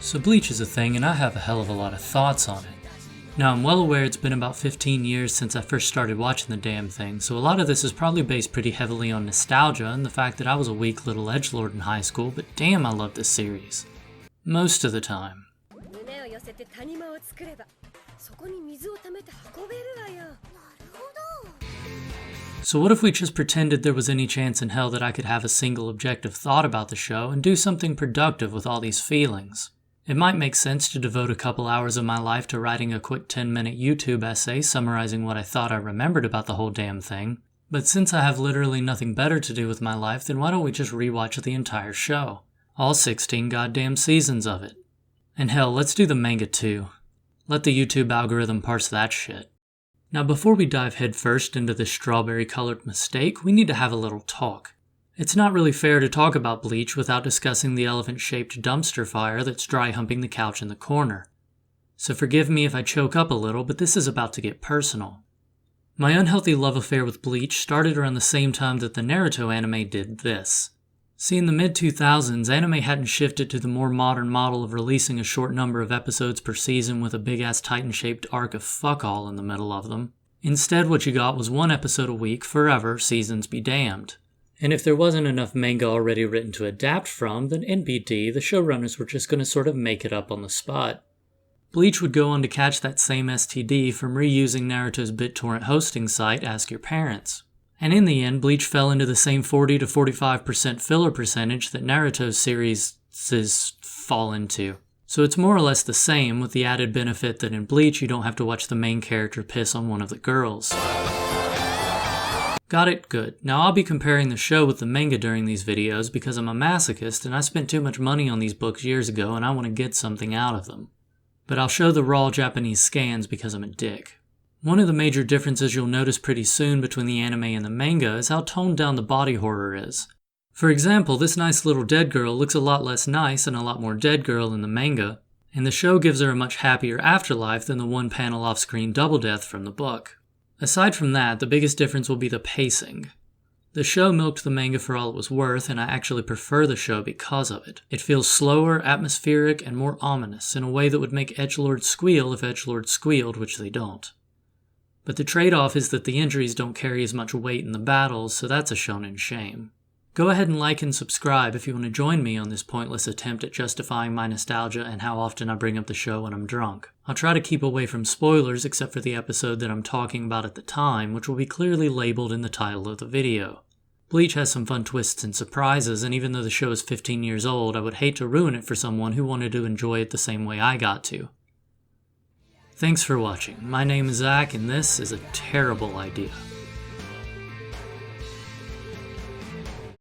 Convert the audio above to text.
So Bleach is a thing, and I have a hell of a lot of thoughts on it. Now, I'm well aware it's been about 15 years since I first started watching the damn thing, so a lot of this is probably based pretty heavily on nostalgia and the fact that I was a weak little edgelord in high school, but damn, I love this series. Most of the time. So what if we just pretended there was any chance in hell that I could have a single objective thought about the show and do something productive with all these feelings? It might make sense to devote a couple hours of my life to writing a quick 10-minute YouTube essay summarizing what I thought I remembered about the whole damn thing, but since I have literally nothing better to do with my life, then why don't we just rewatch the entire show? All 16 goddamn seasons of it. And hell, let's do the manga too. Let the YouTube algorithm parse that shit. Now before we dive headfirst into this strawberry-colored mistake, we need to have a little talk. It's not really fair to talk about Bleach without discussing the elephant-shaped dumpster fire that's dry-humping the couch in the corner. So forgive me if I choke up a little, but this is about to get personal. My unhealthy love affair with Bleach started around the same time that the Naruto anime did this. See, in the mid-2000s, anime hadn't shifted to the more modern model of releasing a short number of episodes per season with a big-ass Titan-shaped arc of fuck-all in the middle of them. Instead, what you got was one episode a week, forever, seasons be damned. And if there wasn't enough manga already written to adapt from, then NBD, the showrunners were just going to sort of make it up on the spot. Bleach would go on to catch that same STD from reusing Naruto's BitTorrent hosting site, Ask Your Parents. And in the end, Bleach fell into the same 40 to 45% filler percentage that Naruto's series fall into. So it's more or less the same, with the added benefit that in Bleach you don't have to watch the main character piss on one of the girls. Got it? Good. Now I'll be comparing the show with the manga during these videos because I'm a masochist and I spent too much money on these books years ago and I want to get something out of them. But I'll show the raw Japanese scans because I'm a dick. One of the major differences you'll notice pretty soon between the anime and the manga is how toned down the body horror is. For example, this nice little dead girl looks a lot less nice and a lot more dead girl in the manga, and the show gives her a much happier afterlife than the one panel off-screen double death from the book. Aside from that, the biggest difference will be the pacing. The show milked the manga for all it was worth, and I actually prefer the show because of it. It feels slower, atmospheric, and more ominous, in a way that would make edgelords squeal if edgelords squealed, which they don't. But the trade-off is that the injuries don't carry as much weight in the battles, so that's a shonen shame. Go ahead and like and subscribe if you want to join me on this pointless attempt at justifying my nostalgia and how often I bring up the show when I'm drunk. I'll try to keep away from spoilers except for the episode that I'm talking about at the time, which will be clearly labeled in the title of the video. Bleach has some fun twists and surprises, and even though the show is 15 years old, I would hate to ruin it for someone who wanted to enjoy it the same way I got to. Thanks for watching. My name is Zac, and this is a terrible idea.